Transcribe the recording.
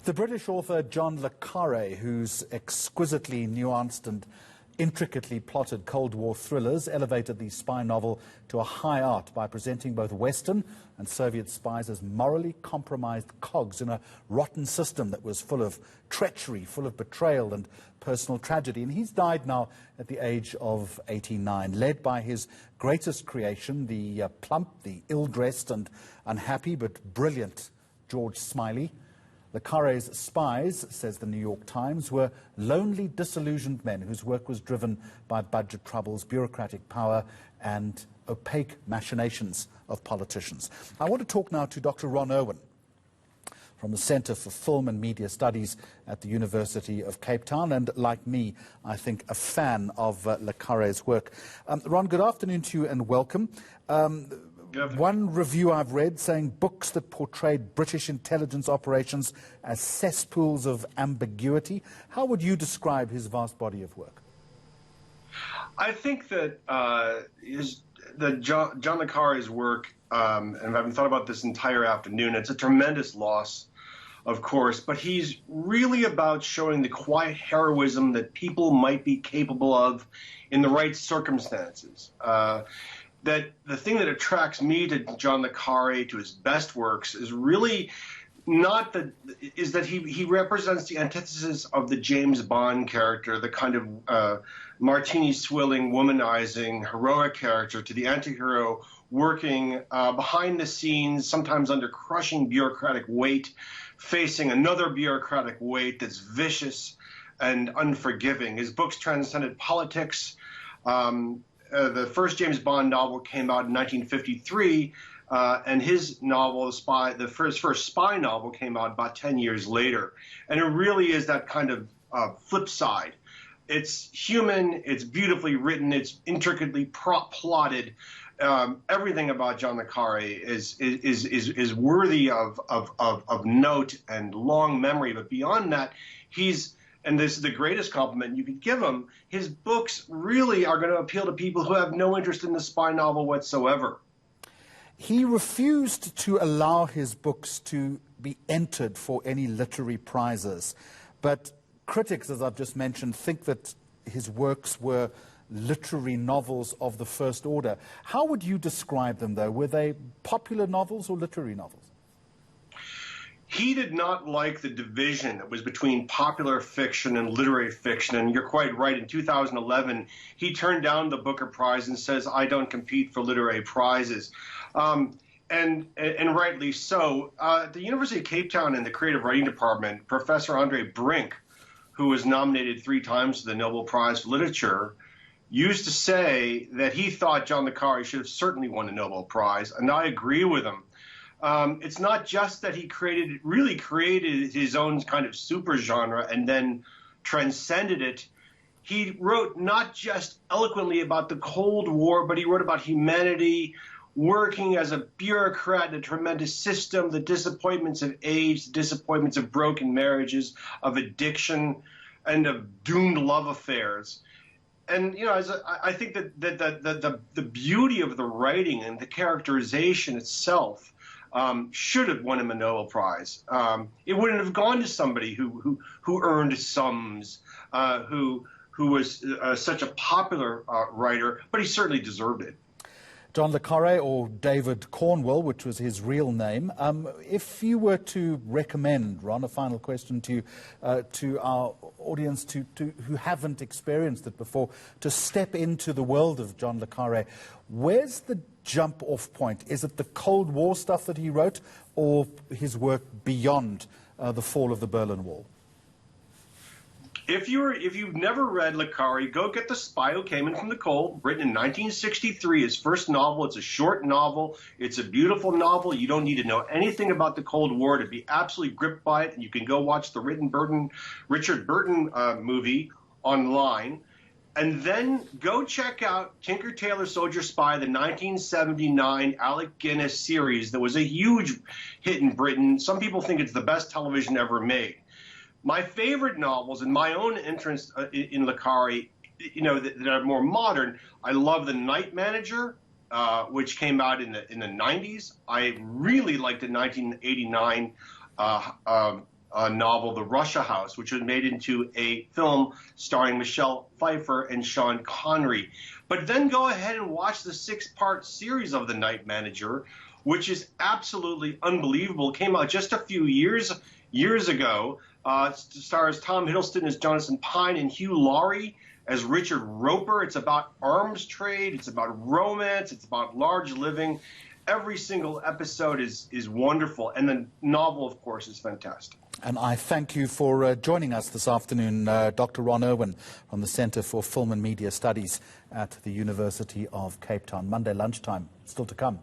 The British author John le Carré, whose exquisitely nuanced and intricately plotted Cold War thrillers elevated the spy novel to a high art by presenting both Western and Soviet spies as morally compromised cogs in a rotten system that was full of treachery, full of betrayal and personal tragedy. And he's died now at the age of 89, led by his greatest creation, the plump, the ill-dressed and unhappy but brilliant George Smiley. Le Carré's spies, says the New York Times, were lonely, disillusioned men whose work was driven by budget troubles, bureaucratic power, and opaque machinations of politicians. I want to talk now to Dr. Ron Irwin from the Centre for Film and Media Studies at the University of Cape Town, and like me, I think a fan of Le Carré's work. Ron, good afternoon to you and welcome. One review I've read saying books that portrayed British intelligence operations as cesspools of ambiguity. How would you describe his vast body of work? I think that John le Carré's work, and I haven't thought about this entire afternoon, it's a tremendous loss, of course, but he's really about showing the quiet heroism that people might be capable of in the right circumstances. That the thing that attracts me to John le Carré, to his best works, is really not that he represents the antithesis of the James Bond character, the kind of martini-swilling, womanizing, heroic character, to the anti-hero working behind the scenes, sometimes under crushing bureaucratic weight, facing another bureaucratic weight that's vicious and unforgiving. His books transcended politics. The first James Bond novel came out in 1953, and his novel, the first spy novel, came out about 10 years later. And it really is that kind of flip side. It's human, it's beautifully written, it's intricately plotted. Everything about John le Carré is worthy of note and long memory. But beyond that, and this is the greatest compliment you could give him, his books really are going to appeal to people who have no interest in the spy novel whatsoever. He refused to allow his books to be entered for any literary prizes. But critics, as I've just mentioned, think that his works were literary novels of the first order. How would you describe them, though? Were they popular novels or literary novels? He did not like the division that was between popular fiction and literary fiction, and you're quite right. In 2011, he turned down the Booker Prize and says, "I don't compete for literary prizes." And rightly so. At the University of Cape Town in the creative writing department, Professor Andre Brink, who was nominated 3 times for the Nobel Prize for Literature, used to say that he thought John le Carré should have certainly won the Nobel Prize, and I agree with him. It's not just that he really created his own kind of supergenre and then transcended it. He wrote not just eloquently about the Cold War, but he wrote about humanity, working as a bureaucrat in a tremendous system, the disappointments of age, the disappointments of broken marriages, of addiction, and of doomed love affairs. And, you know, I think that the beauty of the writing and the characterization itself should have won him a Nobel Prize. It wouldn't have gone to somebody who earned sums, who was such a popular writer, but he certainly deserved it. John le Carré, or David Cornwell, which was his real name. If you were to recommend, Ron, a final question to our audience who haven't experienced it before, to step into the world of John le Carré, where's the jump-off point? Is it the Cold War stuff that he wrote, or his work beyond the fall of the Berlin Wall? If you've never read le Carré, go get The Spy Who Came In From the Cold, written in 1963, his first novel. It's a short novel. It's a beautiful novel. You don't need to know anything about the Cold War to be absolutely gripped by it. And you can go watch the Richard Burton movie online. And then go check out Tinker, Tailor, Soldier, Spy, the 1979 Alec Guinness series that was a huge hit in Britain. Some people think it's the best television ever made. My favorite novels and my own interest in le Carré, you know, that are more modern, I love The Night Manager, which came out in the 90s. I really liked the 1989 novel, The Russia House, which was made into a film starring Michelle Pfeiffer and Sean Connery. But then go ahead and watch the 6-part series of The Night Manager, which is absolutely unbelievable. It came out just a few years ago. It stars Tom Hiddleston as Jonathan Pine and Hugh Laurie as Richard Roper. It's about arms trade. It's about romance. It's about large living. Every single episode is wonderful. And the novel, of course, is fantastic. And I thank you for joining us this afternoon, Dr. Ron Irwin from the Centre for Film and Media Studies at the University of Cape Town. Monday lunchtime, still to come.